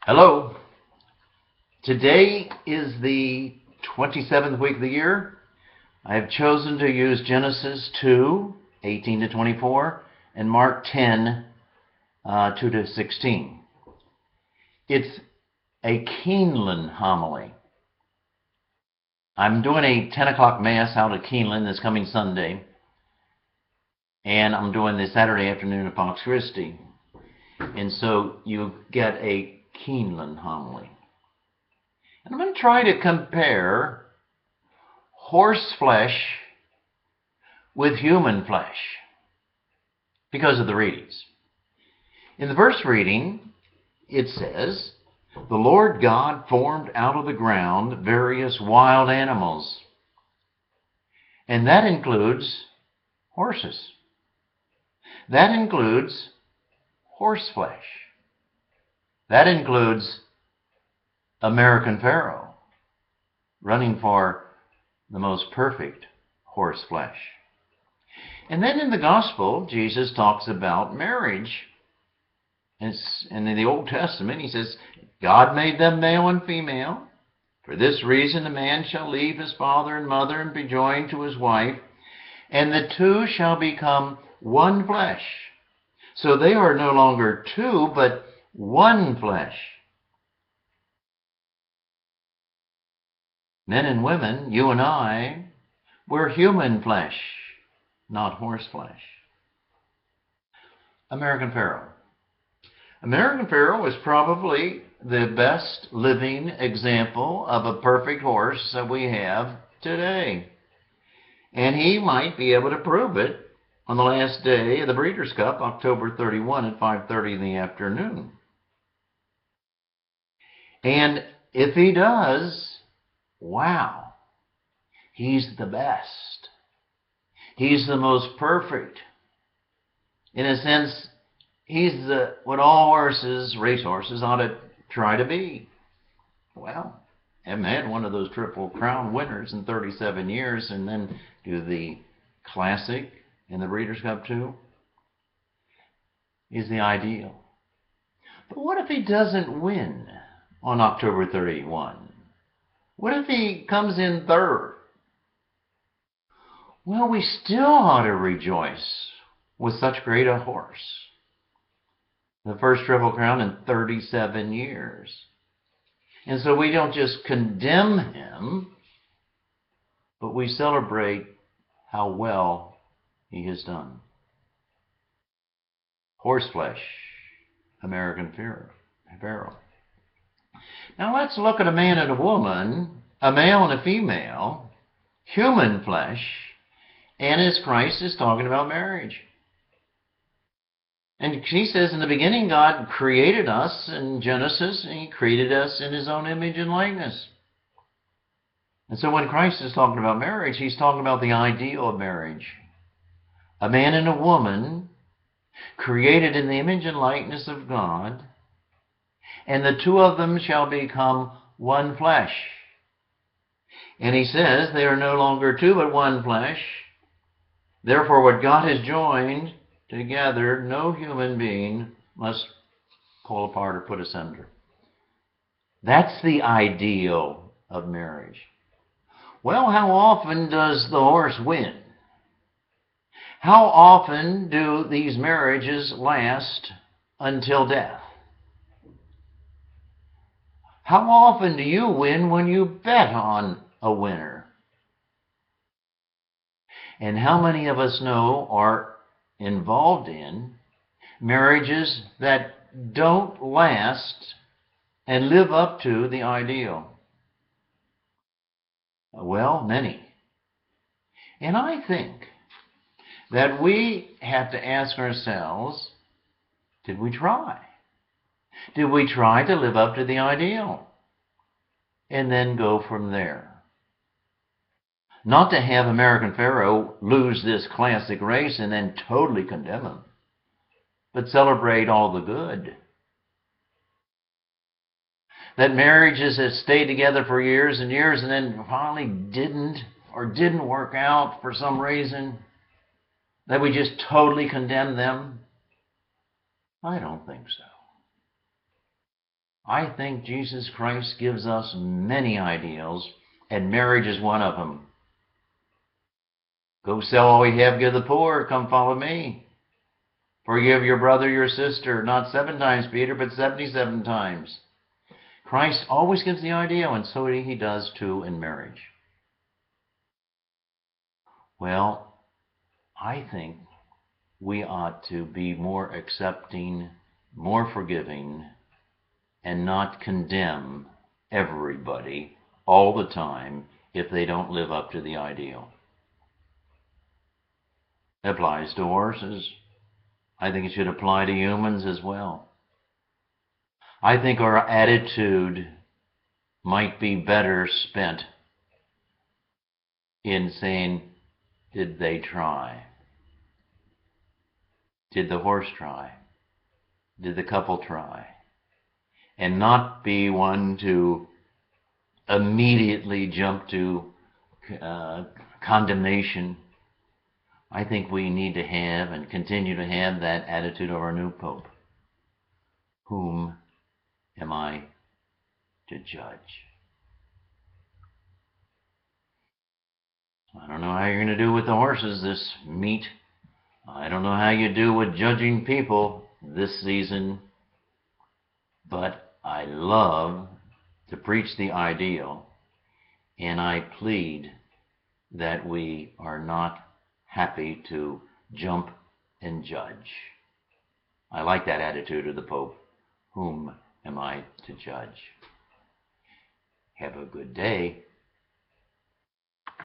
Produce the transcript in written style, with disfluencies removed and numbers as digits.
Hello. Today is the 27th week of the year. I have chosen to use Genesis 2:18 to 24, and Mark 10, 2 to 16. It's a Keenland homily. I'm doing a 10 o'clock Mass out at Keenland this coming Sunday, and I'm doing the Saturday afternoon at Fox Christi. And so you get a Keenland homily. And I'm going to try to compare horse flesh with human flesh because of the readings. In the first reading, it says, "The Lord God formed out of the ground various wild animals." And that includes horses. That includes horse flesh. That includes American Pharaoh running for the most perfect horse flesh. And then in the gospel, Jesus talks about marriage. And in the Old Testament, he says, God made them male and female. For this reason, a man shall leave his father and mother and be joined to his wife, and the two shall become one flesh. So they are no longer two, but one flesh. Men and women, you and I, we're human flesh, not horse flesh. American Pharaoh. American Pharaoh is probably the best living example of a perfect horse that we have today. And he might be able to prove it on the last day of the Breeders' Cup, October 31 at 5:30 in the afternoon. And if he does, wow, he's the best. He's the most perfect. In a sense, he's what all horses, racehorses, ought to try to be. Well, haven't had one of those Triple Crown winners in 37 years, and then do the Classic and the Breeders' Cup too. Is the ideal. But what if he doesn't win on October 31? What if he comes in third? Well, we still ought to rejoice with such great a horse. The first Triple Crown in 37 years. And so we don't just condemn him, but we celebrate how well he has done. Horseflesh, American Pharaoh. Now let's look at a man and a woman, a male and a female, human flesh, and as Christ is talking about marriage. And he says, in the beginning, God created us in Genesis, and he created us in his own image and likeness. And so when Christ is talking about marriage, he's talking about the ideal of marriage. A man and a woman created in the image and likeness of God, and the two of them shall become one flesh. And he says they are no longer two, but one flesh. Therefore, what God has joined together, no human being must pull apart or put asunder. That's the ideal of marriage. Well, how often does the horse win? How often do these marriages last until death? How often do you win when you bet on a winner? And how many of us know are involved in marriages that don't last and live up to the ideal? Well, many. And I think that we have to ask ourselves, did we try? Did we try to live up to the ideal? And then go from there. Not to have American Pharaoh lose this classic race and then totally condemn him, but celebrate all the good. That marriages that stayed together for years and years and then finally didn't work out for some reason, that we just totally condemn them? I don't think so. I think Jesus Christ gives us many ideals, and marriage is one of them. Go sell all you have, give the poor, come follow me. Forgive your brother, your sister, not 7 times, Peter, but 77 times. Christ always gives the ideal, and so he does too in marriage. Well, I think we ought to be more accepting, more forgiving, and not condemn everybody all the time if they don't live up to the ideal. It applies to horses. I think it should apply to humans as well. I think our attitude might be better spent in saying, did they try? Did the horse try? Did the couple try? And not be one to immediately jump to condemnation. I think we need to have and continue to have that attitude of our new Pope. Whom am I to judge? I don't know how you're going to do with the horses this meet. I don't know how you do with judging people this season. But I love to preach the ideal, and I plead that we are not happy to jump and judge. I like that attitude of the Pope. Whom am I to judge? Have a good day.